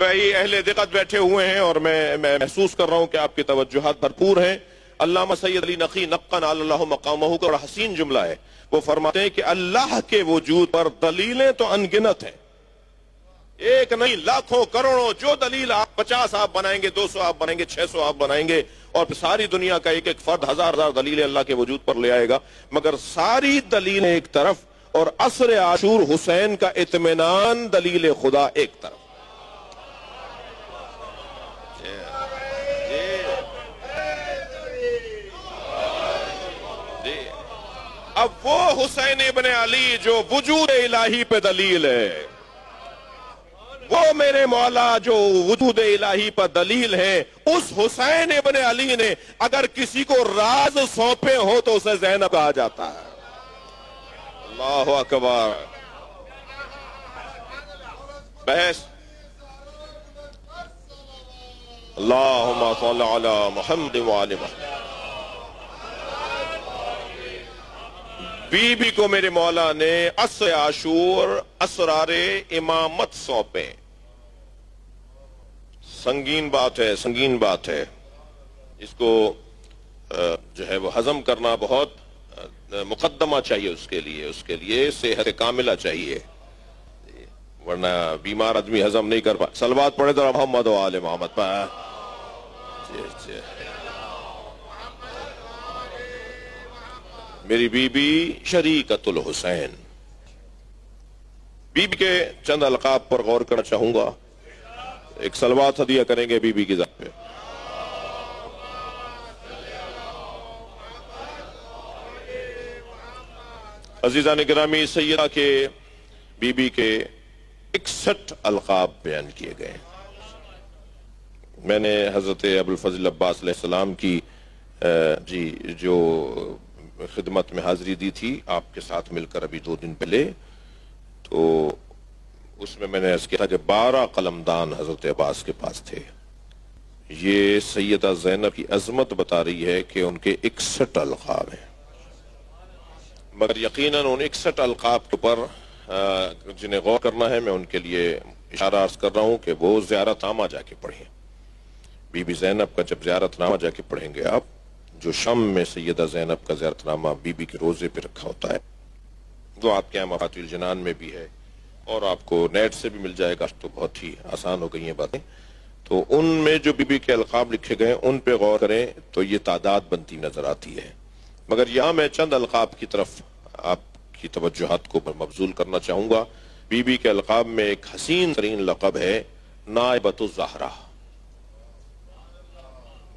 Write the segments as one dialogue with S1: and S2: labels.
S1: भाई अहले दिक्कत बैठे हुए हैं और मैं महसूस कर रहा हूं कि आपकी तवज्जुहात भरपूर हैं। अल्लामा सैयद अली नकी नक्कन अल्लाहु मकामहू का हसीन जुमला है। वो फरमाते हैं कि अल्लाह के वजूद पर दलीलें तो अनगिनत हैं, एक नहीं लाखों करोड़ों। जो दलील आप 50 आप बनाएंगे, 200 आप बनाएंगे, 600 आप बनाएंगे और सारी दुनिया का एक एक फर्द हजार हजार दलीलें अल्लाह के वजूद पर ले आएगा, मगर सारी दलीलें एक तरफ और असर आशूर हुसैन का इत्मीनान दलील खुदा एक तरफ। अब वो हुसैन इब्ने अली जो वजूद इलाही पे दलील है, वो मेरे मौला जो वजूद इलाही पर दलील है, उस हुसैन इब्ने अली ने अगर किसी को राज सौंपे हो तो उसे ज़ैनब कहा जाता है। अल्लाहु अकबर। बहस अल्लाहुम्मा सल्ली अला मुहम्मद व आले मुहम्मद। बीबी को मेरे मौला ने असर आशूर असरारे इमामत सौंपे। संगीन बात है, संगीन बात है। इसको जो है वो हजम करना बहुत मुकद्दमा चाहिए, उसके लिए सेहत कामिला चाहिए, वरना बीमार आदमी हजम नहीं कर पा। सलवात पढ़े तो मोहम्मद व आले मोहम्मद पर। मेरी बीबी शरीकतुल हुसैन। बीबी के चंद अलकाब पर गौर करना चाहूंगा। एक सलवात हदिया करेंगे बीबी की जात पे। अजीजा ने गिरामी सैयदा के बीबी के 61 अलकाब बयान किए गए। मैंने हजरत अबुल फजल अब्बास अलैहिस्सलाम की जी जो खिदमत में हाजिरी दी थी आपके साथ मिलकर अभी 2 दिन पहले, तो उसमें मैंने अर्ज किया था कि 12 कलमदान हजरत अब्बास के पास थे। ये सैयदा ज़ैनब की अजमत बता रही है कि उनके 61 अलकाब हैं, मगर यकीनन उन 61 अलकाब के ऊपर जिन्हें गौर करना है, मैं उनके लिए इशारा अर्ज कर रहा हूं कि वो ज़ियारतनामा जाके पढ़ें। बीबी ज़ैनब का जब ज़ियारतनामा जाके पढ़ेंगे आप, जो शम में सैयदा ज़ैनब का ज़ियारतनामा बीबी के रोजे पे रखा होता है, वो आपके यहाँ मफातिहुल जनान में भी है और आपको नेट से भी मिल जाएगा, तो बहुत ही आसान हो गई हैं बातें। तो उनमें जो बीबी के अलकाब लिखे गए उन पे गौर करें तो ये तादाद बनती नजर आती है। मगर यहाँ मैं चंद अलकाब की तरफ आपकी तवज्जुहात को मबजूल करना चाहूंगा। बीबी के अलकाब में एक हसीन तरीन लक़ब है नाइबतुज़ ज़हरा।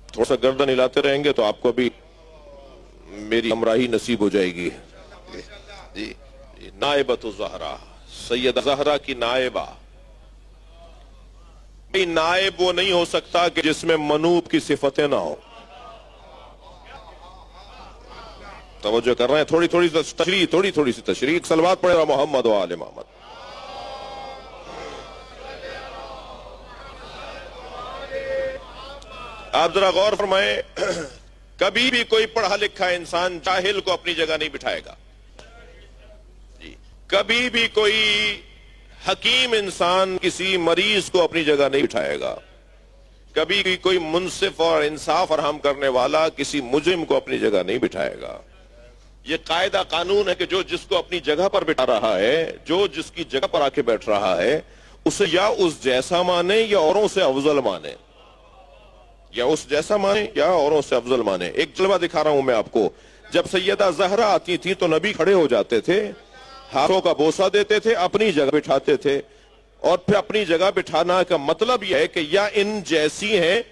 S1: थोड़ा सा गर्दन हिलाते रहेंगे तो आपको भी मेरी हमराही नसीब हो जाएगी। जी, नाइबतुज़ ज़हरा, सैयदा ज़हरा की नायबा। नायब वो नहीं हो सकता कि जिसमें मनूब की सिफतें ना हो। तवज्जो कर रहे हैं? थोड़ी थोड़ी सी तशरीह। सलवात पढ़ेगा मोहम्मद व आले मोहम्मद। आप जरा गौर फरमाएं, कभी भी कोई पढ़ा लिखा इंसान जाहिल को अपनी जगह नहीं बिठाएगा जी। कभी भी कोई हकीम इंसान किसी मरीज को अपनी जगह नहीं बिठाएगा। कभी भी कोई मुंसिफ और इंसाफ फराहम करने वाला किसी मुजरिम को अपनी जगह नहीं बिठाएगा। यह कायदा कानून है कि जो जिसको अपनी जगह पर बिठा रहा है, जो जिसकी जगह पर आके बैठ रहा है, उसे या उस जैसा माने या औरों से अफजल माने, या उस जैसा माने या औरों से अफजल माने। एक जलवा दिखा रहा हूं मैं आपको। जब सैयदा ज़हरा आती थी तो नबी खड़े हो जाते थे, हाथों का बोसा देते थे, अपनी जगह बिठाते थे। और फिर अपनी जगह बिठाना का मतलब यह है कि या इन जैसी हैं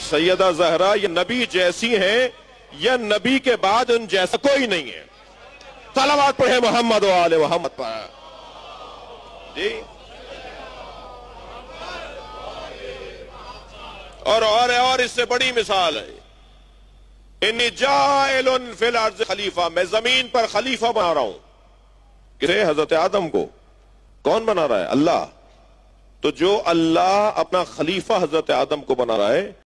S1: सैयदा ज़हरा, या नबी जैसी हैं, या नबी के बाद उन जैसा कोई नहीं है। सलावत पढ़े मोहम्मद व आले मोहम्मद पर जी। और इससे बड़ी मिसाल है, इन्नी जाइलुन फिल अर्ज़ खलीफा, मैं जमीन पर खलीफा बना रहा हूं। किसे? हजरत आदम को। कौन बना रहा है? अल्लाह। तो जो अल्लाह अपना खलीफा हजरत आदम को बना रहा है,